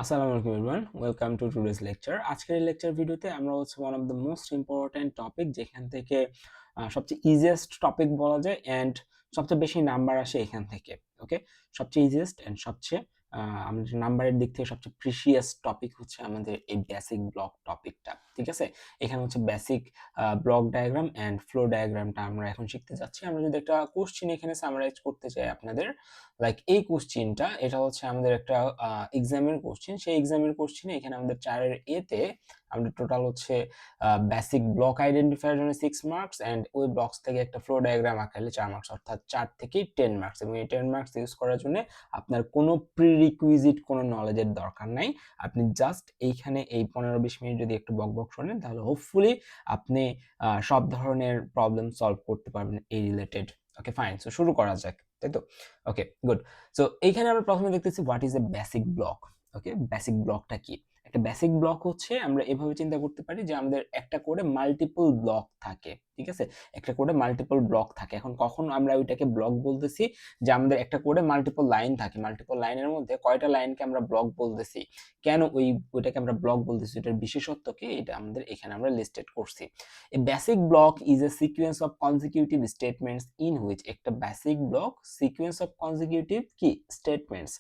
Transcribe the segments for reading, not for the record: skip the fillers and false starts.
আসসালামু আলাইকুম everyone, welcome to today's lecture. আজকের এই লেকচার ভিডিওতে আমরা one of the most important topic, যেখান থেকে সবচেয়ে ইজিয়েস্ট টপিক বলা যায় অ্যান্ড সবচেয়ে বেশি নাম্বার আসে এখান থেকে। ওকে, সবচেয়ে ইজিয়েস্ট অ্যান্ড সবচেয়ে আমাদের নাম্বারের দিক থেকে সবচেয়ে প্রিসিয়াস টপিক হচ্ছে আমাদের এই বেসিক ব্লক টপিকটা। ঠিক আছে, এখানে হচ্ছে basic block diagram and flow ডায়াগ্রামটা আমরা এখন শিখতে যাচ্ছি। আমরা যদি একটা কোশ্চিন এখানে সামারাইজ করতে চাই আপনাদের, লাইক এই কোশ্চিনটা, এটা হচ্ছে আমাদের একটা এক্সামের কোশ্চিন। সেই এক্সামের কোশ্চিনে এখানে আমাদের 4 এর এ তে আমাদের টোটাল হচ্ছে বেসিক ব্লক আইডেন্টিফায়ার জন্য 6 মার্কস এন্ড ওই ব্লকস থেকে একটা ফ্লো ডায়াগ্রাম আঁকালে 4 মার্কস, অর্থাৎ 4 থেকে 10 মার্কস। এবং এই 10 মার্কস ইউজ করার জন্য আপনার কোনো প্রিরিকুইজিট কোনো নলেজের দরকার নাই। আপনি জাস্ট এইখানে এই 15-20 মিনিট যদি একটু বকবক শোনেন, তাহলে হোপফুলি আপনি সব ধরনের প্রবলেম সলভ করতে পারবেন এই রিলেটেড। ওকে ফাইন, সো শুরু করা যাক, তাই তো? Okay good. সো এইখানে আমরা প্রথমে দেখতেছি what is a basic block. Okay, basic ব্লকটা কি? একটা বেসিক ব্লক হচ্ছে, আমরা এভাবে চিন্তা করতে পারি যে আমাদের একটা করে মাল্টিপল ব্লক থাকে। ঠিক আছে, একটা করে মাল্টিপল ব্লক থাকে। এখন কখন আমরা ওইটাকে ব্লক বলতেছি? যে আমাদের একটা করে মাল্টিপল লাইন থাকে, মাল্টিপল লাইনের মধ্যে কয়টা লাইনকে আমরা ব্লক বলতেছি, কেন ওইটাকে আমরা ব্লক বলতেছি, এটার বিশেষত্ব কি, এটা আমাদের এখানে আমরা লিস্টেড করছি। A basic block is a sequence of consecutive statements in which একটা basic block sequence of consecutive কি statements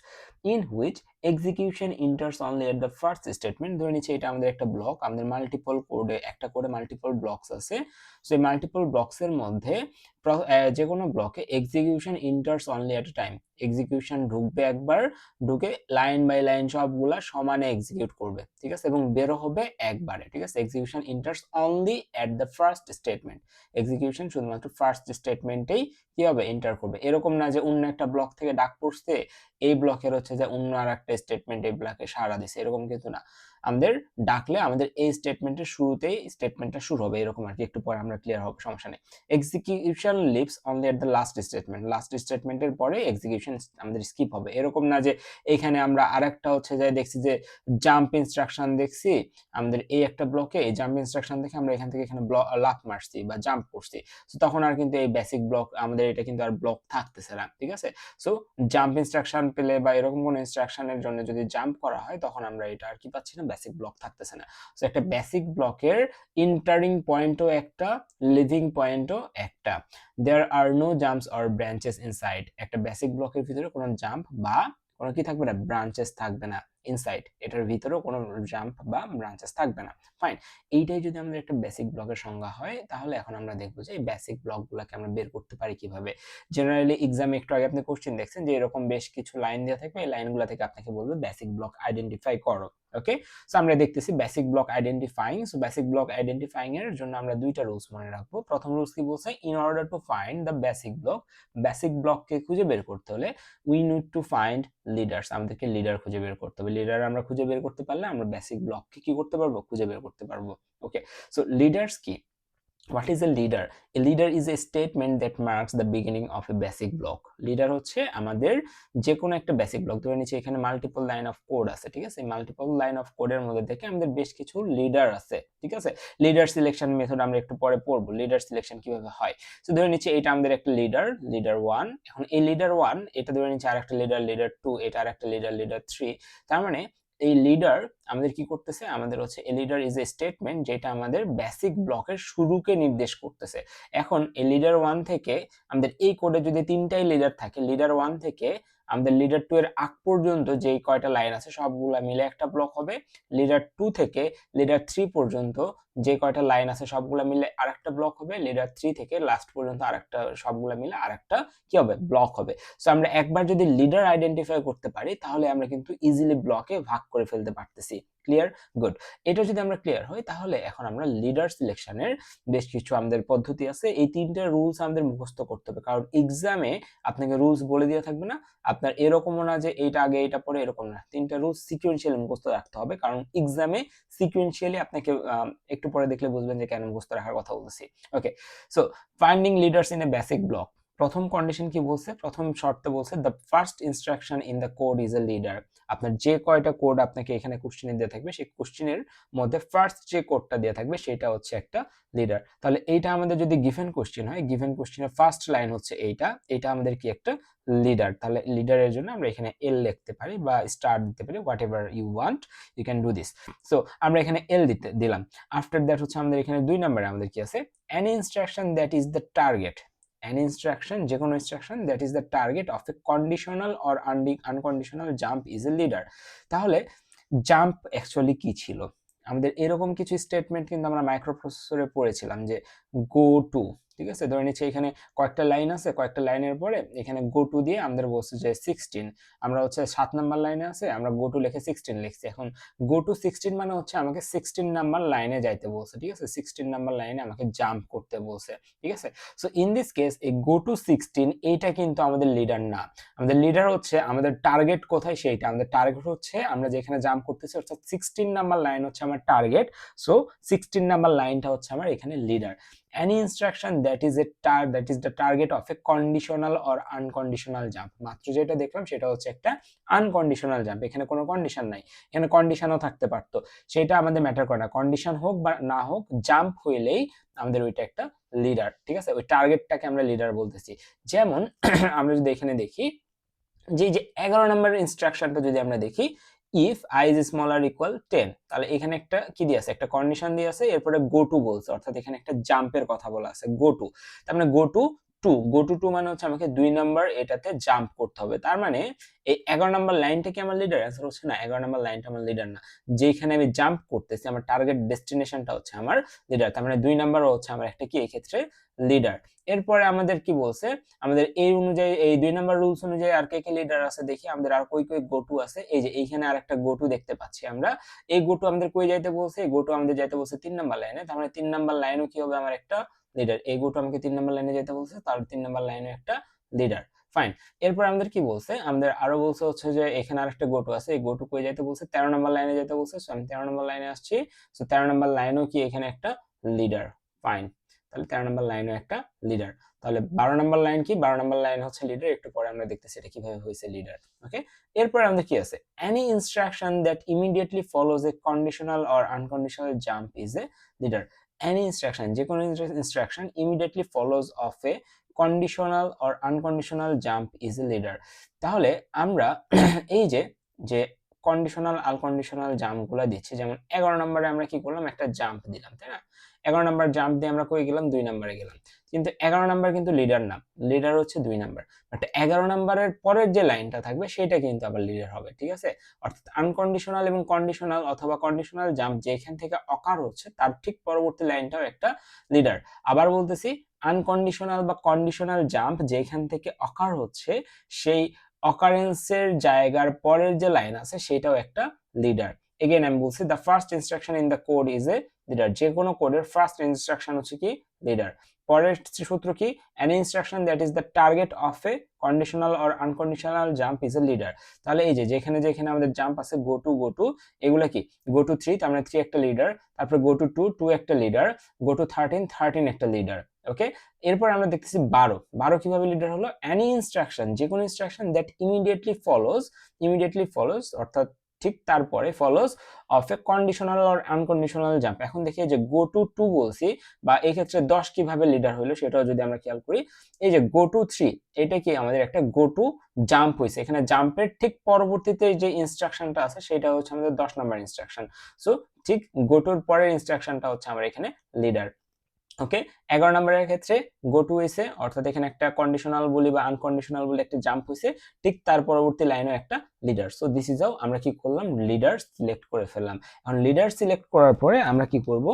in which execution enters only at the first statement। ধরে নিচ্ছে এটা আমাদের একটা ব্লক, আমাদের মাল্টিপল কোডে একটা করে মাল্টিপল ব্লকস আছে। সো এই মাল্টিপল ব্লকস এর মধ্যে যে কোনো ব্লকে এক্সিকিউশন ইন্টার্স অনলি এট এ টাইম, এক্সিকিউশন ঢুকবে একবার, ঢুকে লাইন বাই লাইন সবগুলা সমানে এক্সিকিউট করবে। ঠিক আছে, এবং বেরো হবে একবারে। ঠিক আছে, execution ইন্টার্স only at the first statement, execution শুধুমাত্র ফার্স্ট স্টেটমেন্টেই কি হবে, এন্টার করবে। এরকম না যে অন্য একটা ব্লক থেকে ডাক পড়ছে, এই ব্লকের হচ্ছে যে অন্য আর একটা স্টেটমেন্ট এই ব্লকে সাড়া দিছে, এরকম কিন্তু না। আমাদের ডাকলে আমাদের এই স্টেটমেন্টের শুরুতেই স্টেটমেন্টটা শুরু হবে, এরকম আর কি। একটু পরে আমরা ক্লিয়ার হবে, সমস্যা নেই। Execution leaves only at the last statement, last স্টেটমেন্টের পরে এক্সিকিউশন আমাদের স্কিপ হবে। এরকম না যে এখানে আমরা আরেকটা হচ্ছে যে দেখছি যে জাম্প ইনস্ট্রাকশন দেখছি আমাদের এই একটা ব্লকে, এই জাম্প ইনস্ট্রাকশন দেখে আমরা এখান থেকে এখানে লাফ মারছি বা জাম্প করছি, সো তখন আর কিন্তু এই বেসিক ব্লক আমাদের এটা কিন্তু আর ব্লক থাকতেছে না। ঠিক আছে, সো জাম্প ইনস্ট্রাকশন পেলে বা এরকম কোনো ইনস্ট্রাকশনের জন্য যদি জাম্প করা হয়, তখন আমরা এটা আর কি পাচ্ছি না, বেসিক ব্লক থাকতেছে না। সো একটা বেসিক ব্লকের ইন্টারিং পয়েন্টও একটা, লিভিং পয়েন্টও একটা। There are no jumps or branches inside, একটা বেসিক ব্লকের ভিতরে কোনো জাম্প বা কোনো কি থাকবে না, ব্রাঞ্চেস থাকবে না। ইনসাইড, এটার ভিতরেও কোনো জাম্প বা ব্রাঞ্চেস থাকবে না। ফাইন, এইটাই যদি আমাদের একটা বেসিক ব্লকের সংজ্ঞা হয়, তাহলে এখন আমরা দেখবো যে এই বেসিক ব্লকগুলোকে আমরা বের করতে পারি কিভাবে। জেনারেলি এক্সামে একটু আগে আপনি কোশ্চেন দেখছেন যে এরকম বেশ কিছু লাইন দেওয়া থাকবে, এই লাইনগুলো থেকে আপনাকে বলবে বেসিক ব্লক আইডেন্টিফাই করো। ওকে, সো আমরা দেখতেছি basic block identifying. So basic block identifying এর জন্য আমরা দুইটা রুলস মনে রাখবো। প্রথম রুলস কি বলছে, in order to find the basic block, basic ব্লককে খুঁজে বের করতে হলে we need to find leaders, আমাদেরকে লিডার খুঁজে বের করতে হবে। লিডার আমরা খুঁজে বের করতে পারলে আমরা বেসিক ব্লককে কি করতে পারবো, খুঁজে বের করতে পারবো। ওকে, সো লিডার্স কি? What is a leader? A leader is a statement that marks the beginning of a basic block. Leader হচ্ছে আমাদের যে কোনো একটা বেসিক ব্লক, ধরে নিচ্ছি এখানে মাল্টিপল লাইন অফ কোড আছে। ঠিক আছে, মাল্টিপল লাইন অফ কোডের মধ্যে থেকে আমাদের বেশ কিছু লিডার আছে। ঠিক আছে, লিডার সিলেকশন মেথড আমরা একটু পরে পড়বো, লিডার সিলেকশন কিভাবে হয়। তো ধরে নিচ্ছি এটা আমাদের একটা লিডার, লিডার 1। এখন এই লিডার 1 এটা ধরে নিচ্ছি আরেকটা লিডার, লিডার 2, এটা আরেকটা লিডার, লিডার 3। তার মানে এই লিডার আমাদের কি করতেছে, আমাদের হচ্ছে a leader is a statement যেটা আমাদের বেসিক ব্লকের শুরুকে নির্দেশ করতেছে। এখন এই লিডার 1 থেকে আমাদের এই কোডে যদি তিনটাই লিডার থাকে, লিডার 1 থেকে আমাদের লিডার 2 এর আগ পর্যন্ত যেই কয়টা লাইন আছে সবগুলা মিলে একটা ব্লক হবে। লিডার 2 থেকে লিডার 3 পর্যন্ত যে কয়টা লাইন আছে সবগুলা মিলে আরেকটা ব্লক হবে। লিডার 3 থেকে লাস্ট পর্যন্ত আরেকটা, সবগুলা মিলে আরেকটা কি হবে, ব্লক হবে। সো আমরা একবার যদি লিডার আইডেন্টিফাই করতে পারি, তাহলে আমরা কিন্তু ইজিলি ব্লকে ভাগ করে ফেলতে পারতেছি। ক্লিয়ার? গুড। এটা যদি আমরা ক্লিয়ার হই, তাহলে এখন আমরা লিডার সিলেকশনের বেশ কিছু আমাদের পদ্ধতি আছে। এই তিনটা রুলস আমাদের মুখস্থ করতে হবে, কারণ এক্সামে আপনাকে রুলস বলে দিয়ে থাকবে না। আপনার এরকমও না যে এইটা আগে এইটা পরে, এরকম না। তিনটা রুলস সিকোয়েন্সিয়ালি মুখস্থ রাখতে হবে, কারণ এক্সামে সিকোয়েন্সিয়ালি আপনাকে একটু পরে দেখলে বুঝবেন যে কেন মুখস্থ রাখার কথা বলতেছি। Okay, so finding leaders in a basic block. প্রথম কন্ডিশন কি বলছে, প্রথম শর্তে বলছে the first instruction in the code is a leader. আপনার যে কয়টা কোড আপনাকে এখানে কোশ্চেনে দেওয়া থাকবে সেই কোশ্চেনের মধ্যে ফার্স্ট যে কোডটা দেওয়া থাকবে সেটা হচ্ছে একটা লিডার। তাহলে এইটা আমাদের যদি গিভেন কোশ্চেন হয়, গিভেন কোশ্চেনের ফার্স্ট লাইন হচ্ছে এইটা, এটা আমাদের কি একটা লিডার। তাহলে লিডারের জন্য আমরা এখানে এল লিখতে পারি বা স্টার দিতে পারি, whatever you want you can do this. So আমরা এখানে এল দিলাম। আফটার দ্যাট হচ্ছে আমাদের এখানে 2 নম্বরে আমাদের কি আছে, an instruction that is the target. an instruction যে কোনো instruction that is the target of a conditional or unconditional jump is a leader। তাহলে জাম্প অ্যাকচুয়ালি কি ছিল, আমাদের এরকম কিছু স্টেটমেন্ট কিন্তু আমরা মাইক্রোপ্রসেসরে পড়েছিলাম যে গো টু, ঠিক আছে, ধরে নিচ্ছে এখানে কয়েকটা লাইন আছে, কয়েকটা লাইনের পরে এখানে গো টু দিয়ে আমাদের বলছে যে 16, আমরা হচ্ছে 7 নাম্বার লাইনে আছে, আমরা গো টু লিখে 16 লিখছি। এখন গো টু 16 মানে হচ্ছে আমাকে 16 নাম্বার লাইনে যাইতে বলছে, ঠিক আছে, 16 নাম্বার লাইনে আমাকে জাম্প করতে বলছে, ঠিক আছে। সো ইন দিস কেস এই গো টু 16 এইটা কিন্তু আমাদের লিডার না, আমাদের লিডার হচ্ছে আমাদের টার্গেট কোথায় সেইটা, আমাদের টার্গেট হচ্ছে আমরা যেখানে জাম্প করতেছি অর্থাৎ 16 নাম্বার লাইন হচ্ছে আমার টার্গেট। সো 16 নাম্বার লাইনটা হচ্ছে আমার এখানে leader. any instruction that is the target of a conditional or unconditional jump, মাত্র যেটা দেখলাম সেটা হচ্ছে একটা আনকন্ডিশনাল জাম্প, এখানে কোনো কন্ডিশন নাই, এখানে কন্ডিশনও থাকতে পারতো, সেটা আমাদের ম্যাটার করে না, কন্ডিশন হোক বা না হোক জাম্প হইলেই আমাদের ওইটা একটা লিডার, ঠিক আছে, ওই টার্গেটটাকে আমরা লিডার বলতেছি। যেমন আমরা যদি এখানে দেখি যে 11 নম্বর ইনস্ট্রাকশনটা যদি আমরা দেখি, if i is smaller equal 10, তাহলে এখানে একটা কি দিয়ে আছে, একটা কন্ডিশন দিয়ে আছে, এরপরে গো টু বলছে, অর্থাৎ এখানে একটা জাম্পের কথা বলা আছে গো টু। তার মানে গো টু 2, গো টু 2 মানে হচ্ছে আমাকে 2 নাম্বার এটাতে জাম্প করতে হবে। তার মানে এই 11 নাম্বার লাইনটা কি আমার লিডার? অ্যান্সার হচ্ছে না, 11 নাম্বার লাইনটা আমার লিডার না, যেখানে আমি জাম্প করতেছি আমার টার্গেট ডেস্টিনেশনটা হচ্ছে আমার লিডার। তার মানে 2 নাম্বারও হচ্ছে আমার একটা কি এই ক্ষেত্রে লিডার। এরপরে আমাদের কি বলছে, আমাদের এই অনুযায়ী এই 2 নাম্বার রুলস অনুযায়ী আর কে কে লিডার আছে দেখি, আমাদের আর কই কই গো টু আছে, এই যে এইখানে আরেকটা গো টু দেখতে পাচ্ছি আমরা। এই গো টু আমাদের কই যাইতে বলছে, গো টু আমাদের যাইতে বলছে 3 নাম্বার লাইনে, তার মানে 3 নাম্বার লাইনও কি হবে আমার একটা লিডার। এই গো টু আমাকে 3 নাম্বার লাইনে যেতে বলছে, তার 3 নাম্বার লাইনও একটা লিডার। ফাইন। এরপর আমাদের কি বলছে, আমাদের আরো বলছে হচ্ছে যে এখানে আরেকটা গো টু আছে, এই গো টু কই যাইতে বলছে, 13 নাম্বার লাইনে যেতে বলছে। সো আমি 13 নাম্বার লাইনে আসছি। সো 13 নাম্বার লাইনও কি এখানে একটা লিডার। ফাইন, তাহলে 13 নাম্বার লাইনও একটা লিডার। তাহলে 12 নাম্বার লাইন কি, 12 নাম্বার লাইন হচ্ছে লিডার, একটু পরে আমরা দেখতেছি এটা কিভাবে হয়েছে লিডার। ওকে, এরপর আমাদের কি আছে, any instruction that immediately follows a conditional or unconditional jump is a leader। any instruction যে কোনো instruction immediately follows of a conditional or unconditional jump is a leader। তাহলে আমরা এই যে যে কন্ডিশনাল আনকন্ডিশনাল জাম্প গুলা দিচ্ছি, যেমন 11 নম্বরে আমরা কি করলাম, একটা জাম্প দিলাম, তাই না, 11 নাম্বার জাম্প দিয়ে আমরা কই গেলাম, 2 নম্বরে গেলাম, কিন্তু 11 নাম্বার কিন্তু লিডার না, লিডার হচ্ছে 2 নাম্বার, বাট 11 নাম্বারের পরের যে লাইনটা থাকবে সেটা কিন্তু আবার লিডার হবে, ঠিক আছে। অর্থাৎ আনকন্ডিশনাল এবং কন্ডিশনাল অথবা কন্ডিশনাল জাম্প যেখান থেকে অকার হচ্ছে তার ঠিক পরবর্তী লাইনটাও একটা লিডার। আবার বলতেছি, আনকন্ডিশনাল বা কন্ডিশনাল জাম্প যেখান থেকে অকার হচ্ছে সেই অকারেন্সের জায়গার পরের যে লাইন আছে সেটাও একটা লিডার। এগেইন আমি বলছি, the first instruction in the code is a leader, যে কোনো কোডের ফার্স্ট ইনস্ট্রাকশন হচ্ছে কি লিডার। পরের সূত্র কি, an instruction that is the target of a conditional or unconditional jump is a leader। তাহলে এই যে যেখানে যেখানে আমাদের জাম্প আছে গো টু এগুলা কি, গো টু 3 তার মানে 3 একটা লিডার, তারপর গো টু 2 একটা লিডার, গো টু 13 একটা লিডার। ওকে, এরপর আমরা দেখতেছি 12 কিভাবে লিডার হলো, any instruction যে কোনো ইনস্ট্রাকশন that immediately follows অর্থাৎ ঠিক তারপরে follows of A conditional or unconditional jump. এখন দেখি যে গো টু 2 বলছি, বা এই ক্ষেত্রে 10 কিভাবে লিডার হলো সেটাও যদি আমরা খেয়াল করি, এই যে গো টু 3 এটা কি আমাদের একটা গো টু জাম্প হয়েছে, এখানে জাম্পের ঠিক পরবর্তীতে যে ইনস্ট্রাকশনটা আছে সেটা হচ্ছে আমাদের 10 নাম্বার ইনস্ট্রাকশন। সো ঠিক গো টুর পরের ইনস্ট্রাকশনটা হচ্ছে আমার এখানে লিডার। ওকে, 11 নম্বরের ক্ষেত্রে গো টু হইছে, অর্থাৎ এখানে একটা কন্ডিশনাল বলি বা আনকন্ডিশনাল বলি একটা জাম্প হইছে, ঠিক তার পরবর্তী লাইনেও একটা leader. So this is how আমরা কি করলাম, লিডার সিলেক্ট করে ফেললাম। এখন লিডার সিলেক্ট করার পরে আমরা কি করব,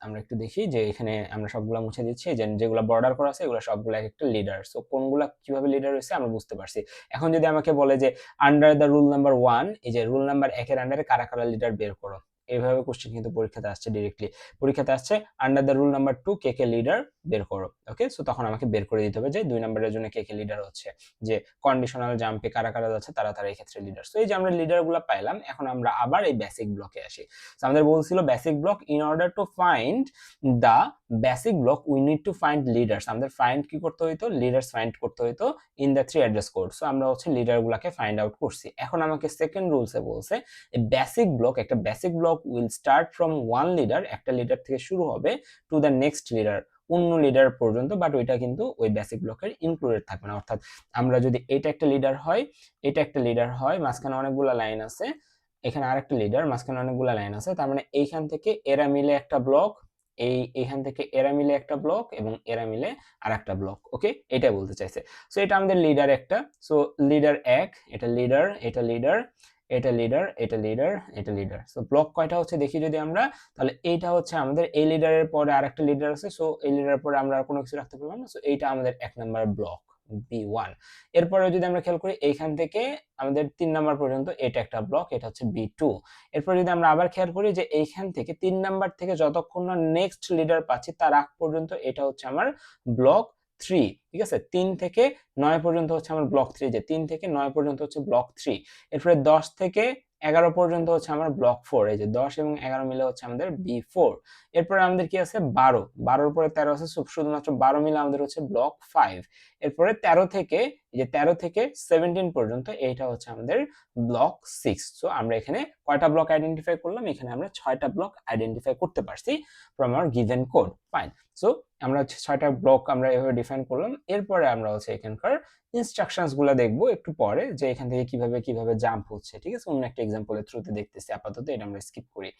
আমরা একটু দেখি যে এখানে আমরা সবগুলা মুছে দিচ্ছি, যে যেগুলো বর্ডার করা আছে এগুলো সবগুলো একটা লিডার। সো কোনগুলা কিভাবে লিডার হইছে আমরা বুঝতে পারছি। এখন যদি আমাকে বলে যে আন্ডার দ্য রুল নাম্বার 1, এই যে রুল নাম্বার 1 এর আন্ডারে কারা কারা লিডার বের করো, এইভাবে কোশ্চেন কিন্তু পরীক্ষাতে আসছে, ডিরেক্টলি পরীক্ষাতে আসছে under the rule number 2 K K leader বের করো। ওকে, সো তখন আমাকে বের করে দিতে হবে যে 2 নম্বরের জন্য কে কে লিডার হচ্ছে, যে কন্ডিশনাল জাম্পে কারা কারা যাচ্ছে তারা তারা এই ক্ষেত্রে লিডার। সো এই যে আমরা লিডারগুলো পাইলাম, এখন আমরা আবার এই বেসিক ব্লকে আসি। সো আমাদের বলছিল basic block, in order to find the basic block we need to find leaders. আমাদের ফাইন্ড কি করতে হইতো, লিডার্স ফাইন্ড করতে হইতো in the 3 address code. So আমরা হচ্ছে লিডারগুলোকে ফাইন্ড আউট করছি। এখন আমাকে সেকেন্ড রুলসে বলছে বেসিক ব্লক, একটা basic block will start from one leader, একটা লিডার থেকে শুরু হবে, টু দ্য নেক্সট লিডার, অন্য লিডার পর্যন্ত, বাট ওইটা কিন্তু ওই বেসিক ব্লকের ইনক্লুডেড থাকবে না। অর্থাৎ আমরা যদি এটা একটা লিডার হয়, এটা একটা লিডার হয়, মাঝখানে অনেকগুলো লাইন আছে, এখানে আরেকটা লিডার, মাঝখানে অনেকগুলো লাইন আছে, তার মানে এইখান থেকে এরা মিলে একটা ব্লক, এইখান থেকে এরা মিলে একটা ব্লক, এবং এরা মিলে আরেকটা ব্লক। ওকে, এটা বলতে চাইছে। সো এটা আমাদের লিডার একটা, সো লিডার 1, এটা লিডার, এটা লিডার, এটা লিডার, এটা লিডার, এটা লিডার। সো ব্লক কয়টা হচ্ছে দেখি যদি আমরা, তাহলে এইটা হচ্ছে আমাদের এই লিডারের পরে আরেকটা লিডার আছে, সো এই লিডারের পরে আমরা আর কোনো কিছু রাখতে পারলাম না, সো এইটা আমাদের 1 নাম্বার ব্লক B1। এরপরে যদি আমরা খেয়াল করি এইখান থেকে আমাদের 3 নাম্বার পর্যন্ত এটা একটা ব্লক, এটা হচ্ছে B2। এরপর যদি আমরা আবার খেয়াল করি যে এইখান থেকে 3 নাম্বার থেকে যতক্ষণ না নেক্সট লিডার পাচ্ছি তার আগ পর্যন্ত এটা হচ্ছে আমার ব্লক 3। ঠিক আছে, 3 থেকে 9 পর্যন্ত হচ্ছে আমার ব্লক 3, যে 3 থেকে 9 পর্যন্ত হচ্ছে ব্লক 3। এরপরে 10 থেকে 11 পর্যন্ত হচ্ছে আমার ব্লক 4, এই যে 10 এবং 11 মিলে হচ্ছে আমাদের B4। এরপরে আমাদের কি আছে 12, 12 পরে 13 আছে, শুধুমাত্র 12 মিলে আমাদের হচ্ছে ব্লক 5। এরপরে 13 থেকে, এই যে 13 থেকে 17 পর্যন্ত এইটা হচ্ছে আমাদের ব্লক 6। সো আমরা এখানে কয়টা ব্লক আইডেন্টিফাই করলাম, এখানে আমরা 6টা ব্লক আইডেন্টিফাই করতে পারছি from our given code. Fine, so আমরা 6টা ব্লক আমরা এভাবে ডিফাইন করলাম। এরপরে আমরা হচ্ছে এখানকার ইনস্ট্রাকশনস গুলো দেখবো একটু পরে, যে এখান থেকে কিভাবে কিভাবে জাম্প হচ্ছে। ঠিক আছে, অন্য একটা এক্সাম্পলের থ্রুতে দেখতেছি, আপাতত এটা আমরা স্কিপ করি।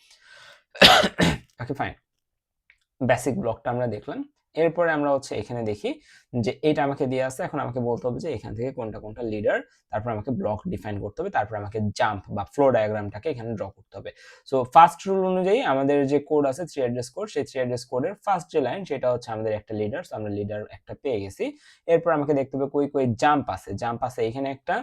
ওকে ফাইন, বেসিক ব্লকটা আমরা দেখলাম। এরপরে আমরা হচ্ছে এখানে দেখি যে এটা আমাকে দিয়ে আছে, এখন আমাকে বলতে হবে যে এখান থেকে কোনটা কোনটা লিডার, তারপর আমাকে ব্লক ডিফাইন করতে হবে, তারপর আমাকে জাম্প বা ফ্লো ডায়াগ্রামটাকে এখানে ড্র করতে হবে। সো ফার্স্ট রুল অনুযায়ী আমাদের যে কোড আছে 3 অ্যাড্রেস কোড, সেই 3 অ্যাড্রেস কোডের ফার্স্ট যে লাইন সেটা হচ্ছে আমাদের একটা লিডার, সো আমরা লিডার একটা পেয়ে গেছি। এরপর আমাকে দেখতে হবে কই কই জাম্প আছে, জাম্প আছে এখানে একটা,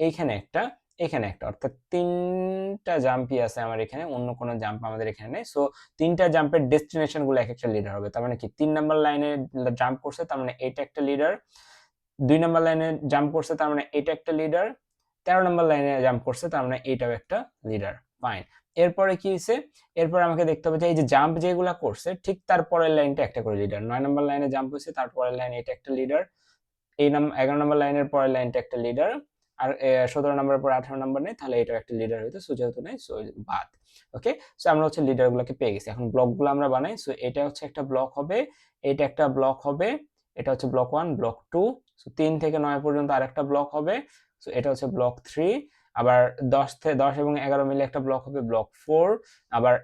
এইখানে একটা, এখানে একটা, অর্থাৎ 3টা জাম্পই আছে আমার এখানে, অন্য কোনো জাম্প আমাদের এখানে নেই। সো 3টা জাম্পের ডেস্টিনেশন গুলো এক একটা লিডার হবে। তার মানে কি 3 নাম্বার লাইনে জাম্প করছে, তার মানে এটা একটা লিডার, 2 নাম্বার লাইনে জাম্প করছে, তার মানে এটা একটা লিডার, 13 নাম্বার লাইনে জাম্প করছে, তার মানে এটাও একটা লিডার। ফাইন, এরপরে কি হয়েছে, এরপর আমাকে দেখতে হবে যে এই যে জাম্প যেগুলা করছে ঠিক তারপরের লাইনটা একটা করে লিডার। 9 নাম্বার লাইনে জাম্প হয়েছে, তারপরের লাইনে এটা একটা লিডার, এই 11 নাম্বার লাইনের পরের লাইনটা একটা লিডার, আর 17 নাম্বারের পর 18 নাম্বার নেই, তাহলে এটাও একটা লিডার হইতো। সো যেহেতু নেই, সো বাদ। ওকে, সো আমরা হচ্ছে লিডারগুলোকে পেয়ে গেছি। এখন ব্লকগুলো আমরা বানাই। সো এটা হচ্ছে একটা ব্লক হবে, এটা একটা ব্লক হবে, এটা হচ্ছে ব্লক 1, ব্লক 2, সো 3 থেকে 9 পর্যন্ত আরেকটা ব্লক হবে, সো এটা হচ্ছে ব্লক 3। আবার 10 এবং 11 মিলে একটা ব্লক হবে ব্লক 4। আবার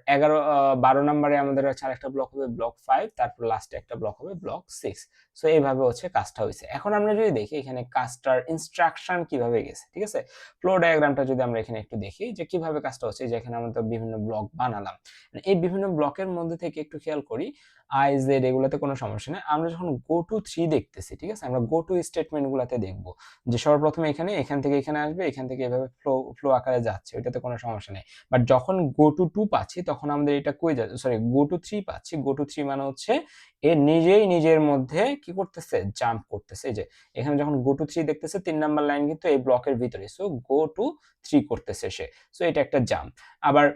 12 নম্বরে আমাদের হচ্ছে আরেকটা ব্লক হবে ব্লক 5, তারপর লাস্টে একটা ব্লক হবে ব্লক 6। সো এইভাবে হচ্ছে কাজটা হয়েছে। এখন আমরা যদি দেখি এখানে কাজটার ইনস্ট্রাকশন কিভাবে গেছে, ঠিক আছে, ফ্লো ডায়াগ্রামটা যদি আমরা এখানে একটু দেখি যে কিভাবে কাজটা হচ্ছে, যে এখানে আমরা তো বিভিন্ন ব্লক বানালাম, এই বিভিন্ন ব্লকের মধ্যে থেকে একটু খেয়াল করি আই জেড এগুলোতে কোনো সমস্যা নেই। আমরা যখন গো টু 3 দেখতেছি, ঠিক আছে, আমরা গো টু স্টেটমেন্ট গুলাতে দেখবো যে সর্বপ্রথম এখান থেকে এখানে আসবে, এখান থেকে এভাবে ফ্লো ফ্লো আকারে যাচ্ছে, ওইটাতে কোনো সমস্যা নেই। বাট যখন গো টু 2 পাচ্ছি তখন আমাদের এটা কই যাচ্ছে, সরি গো টু 3 পাচ্ছি, গো টু 3 মানে হচ্ছে এ নিজেই নিজের মধ্যে কি করতেছে, জাম্প করতেছে। এই যে এখানে যখন গো টু 3 দেখতেছে 3 নাম্বার লাইন কিন্তু এই ব্লকের ভিতরে, সো গো টু 3 করতেছে সে, সো এটা একটা জাম্প। আবার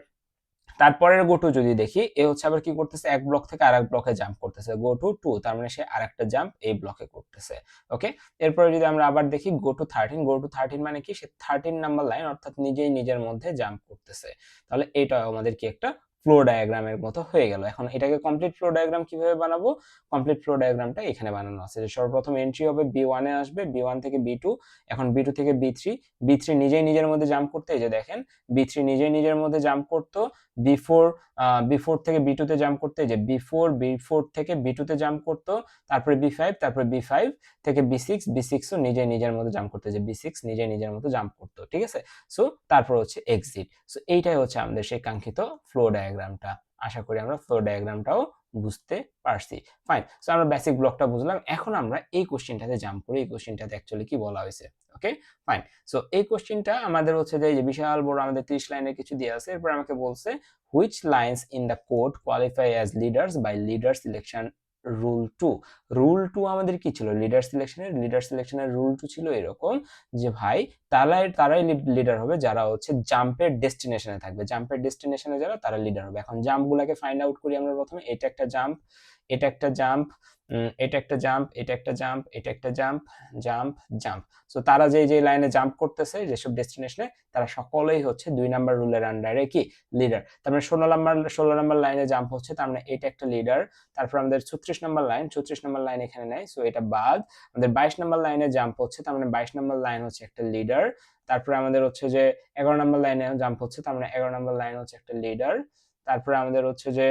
তারপরের গো টু যদি দেখি, এ হচ্ছে আবার কি করতেছে, এক ব্লক থেকে আরেক ব্লকে জাম্প করতেছে, গো টু 2, তার মানে সে আরেকটা জাম্প এই ব্লকে করতেছে। ওকে, এরপরে যদি আমরা আবার দেখি গো টু 13, গো টু 13 মানে কি, সে 13 নাম্বার লাইন, অর্থাৎ নিজেই নিজের মধ্যে জাম্প করতেছে। তাহলে এটা আমাদের কি একটা ফ্লো ডায়াগ্রামের মতো হয়ে গেল। এখন এটাকে কমপ্লিট ফ্লো ডায়াগ্রাম কিভাবে বানাবো, কমপ্লিট ফ্লো ডায়াগ্রামটা এখানে বানানো আছে, যে সর্বপ্রথম এন্ট্রি হবে B1 এ আসবে, B1 থেকে B2, এখন B2 থেকে B3, B3 নিজেই নিজের মধ্যে জাম্প করতে, এই যে দেখেন B3 নিজেই নিজের মধ্যে জাম্প করতো, B4 থেকে B2 তে জাম্প করতে, যে B4 থেকে B2 তে জাম্প করতো, তারপরে B5, তারপরে B5 থেকে B6 ও নিজে নিজের মধ্যে জাম্প করতে, যে B6 নিজে নিজের মতো জাম্প করতো। ঠিক আছে, সো তারপর হচ্ছে এক্সিট। সো এইটাই হচ্ছে আমাদের সেই কাঙ্ক্ষিত ফ্লো ডায়াগ্রামটা। আশা করি আমরা ফ্লো ডায়াগ্রামটাও বুঝতে পারছি। ফাইন। সো আমরা বেসিক ব্লকটা বুঝলাম। এখন আমরা এই কোশ্চেনটাতে জাম্প করি। এই কোশ্চেনটাতে অ্যাকচুয়ালি কি বলা হয়েছে। ওকে? ফাইন। সো এই কোশ্চেনটা আমাদের হচ্ছে যে এই যে বিশাল বড় আমাদের 30 লাইনের কিছু দেয়া আছে। এরপর আমাকে বলছে which lines in the code qualify as leaders by leader selection rule 2। Rule 2 আমাদের কি ছিল? লিডার সিলেকশনের রুল 2 ছিল এরকম যে ভাই তারাই লিডার হবে যারা হচ্ছে জাম্পের ডেস্টিনেশনে থাকবে। জাম্পের ডেস্টিনেশনে যারা তারা লিডার হবে। এখন জাম্পগুলোকে ফাইন্ড আউট করি আমরা প্রথমে। এটা একটা জাম্প, এটা একটা জাম্প, এটা একটা জাম্প, এটা একটা জাম্প, এটা একটা জাম্প, জাম্প, জাম্প। সো তারা যে লাইনে জাম্প করতেছে যেসব ডেস্টিনেশনে তারা সকলেই হচ্ছে 2 নাম্বার রুলের আন্ডারে কি লিডার। তার মানে 16 নাম্বার লাইনে জাম্প হচ্ছে, তার মানে এটা একটা লিডার। তারপর আমাদের 36 নাম্বার লাইন, 34 নাম্বার লাইন এখানে নাই, সো এটা বাদ। আমাদের 22 নাম্বার লাইনে জাম্প হচ্ছে, তার মানে 22 নাম্বার লাইন হচ্ছে একটা লিডার। তারপরে আমাদের হচ্ছে যে 11 নাম্বার লাইনে জাম্প হচ্ছে, তার মানে 11 নাম্বার লাইন হচ্ছে একটা লিডার। তারপরে আমাদের হচ্ছে যে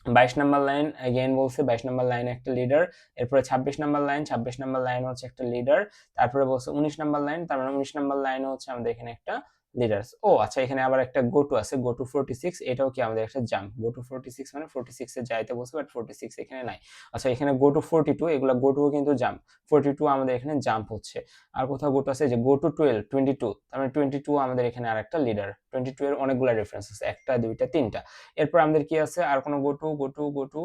22 নাম্বার লাইন अगेन বলছে 22 নাম্বার লাইনে একটা লিডার। এরপরে 26 নাম্বার লাইন, 26 নাম্বার লাইন হচ্ছে একটা লিডার। তারপরে বলছে 19 নাম্বার লাইন, তার মানে 19 নাম্বার লাইন হচ্ছে আমাদের এখানে একটা লিডার। ও আচ্ছা, এখানে আবার একটা গো টু আছে, গো টু 46, এটাও কি আমাদের একটা জাম্প। গো টু 46 মানে 46 এ যাইতে বলছে, বাট 46 এখানে নাই। আচ্ছা, এখানে গো টু 42, এগুলা গো টু কিন্তু জাম্প। 42 আমাদের এখানে জাম্প হচ্ছে। আর কোথাও গো টু আছে যে গো টু 12, 22, তার মানে 22 আমাদের এখানে আরেকটা লিডার। 22 এর অনেকগুলা রেফারেন্স আছে, একটা দুইটা তিনটা। এরপর আমাদের কি আছে, আর কোনো গো টু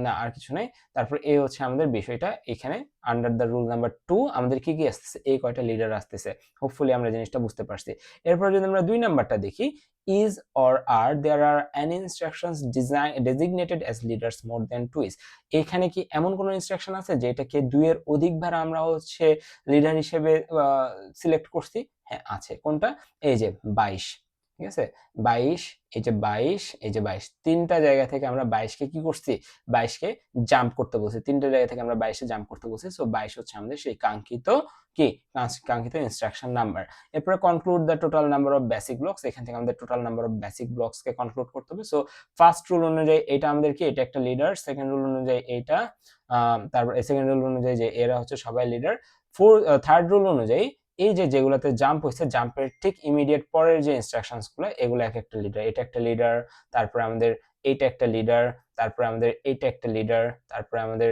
না, আর কিছু নাই। তারপর এই হচ্ছে আমাদের বিষয়টা এখানে আন্ডার দ্য রুল নাম্বার 2 আমাদের কি কি আসতেছে, এই কয়টা লিডার আসতেছে। হোপফুলি আমরা জিনিসটা বুঝতে পারছি। এরপর যদি আমরা 2 নাম্বারটা দেখি, is or are there are any instructions designated as leaders more than 2 is। এখানে কি এমন কোনো ইনস্ট্রাকশন আছে যেটাকে 2 এর অধিকবার আমরা হচ্ছে লিডার হিসেবে সিলেক্ট করছি? হ্যাঁ আছে। কোনটা? এই যে 22, ঠিক আছে? 22, এই যে 22, এই যে 22, তিনটা জায়গা থেকে আমরা 22 কে কি করছি, 22 কে জাম্প করতে বলছি। তিনটা জায়গা থেকে আমরা 22 এ জাম্প করতে বলছি। সো 22 হচ্ছে আমাদের সেই কাঙ্ক্ষিত কি, কাঙ্ক্ষিত ইনস্ট্রাকশন নাম্বার। এরপরে conclude the total number of basic blocks, এখান থেকে আমাদের total number of basic blocks K conclude করতে হবে। সো ফার্স্ট রুল অনুযায়ী এটা আমাদের কি, এটা একটা লিডার। সেকেন্ড রুল অনুযায়ী এইটা, তারপর সেকেন্ড রুল অনুযায়ী যে এরা হচ্ছে সবাই লিডার। থার্ড রুল অনুযায়ী এই যে যেগুলোতে জাম্প হয়েছে, জাম্পের ঠিক ইমিডিয়েট পরের যে ইনস্ট্রাকশনস গুলো, এগুলো এক একটা লিডার। এটা একটা লিডার, তারপরে আমাদের এইটা একটা লিডার, তারপরে আমাদের এইটা একটা লিডার, তারপরে আমাদের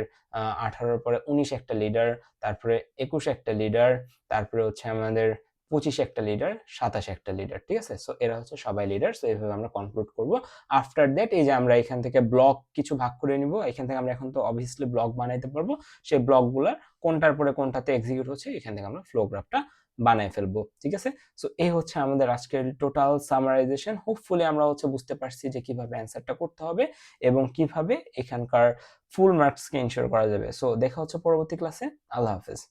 18 পরে 19 একটা লিডার, তারপরে 21 একটা লিডার, তারপরে হচ্ছে আমাদের 25 একটা লিডার, 27 একটা লিডার। ঠিক আছে? সো এরা হচ্ছে সবাই লিডার। সো এইভাবে আমরা কনক্লুড করব। আফটার দ্যাট এই যে আমরা এখান থেকে ব্লক কিছু ভাগ করে নিব। এখান থেকে আমরা এখন তো অবভিয়াসলি ব্লক বানাইতে পারবো। সেই ব্লকগুলা কোনটার পরে কোনটাতে এক্সিকিউট হচ্ছে, এখান থেকে আমরা ফ্লো গ্রাফটা বানায় ফেলবো। ঠিক আছে? সো এই হচ্ছে আমাদের আজকের টোটাল সামারাইজেশন। হোপফুলি আমরা হচ্ছে বুঝতে পারছি যে কিভাবে অ্যান্সারটা করতে হবে এবং কিভাবে এখানকার ফুল মার্কসকে ইনশিওর করা যাবে। সো দেখা হচ্ছে পরবর্তী ক্লাসে। আল্লাহ হাফেজ।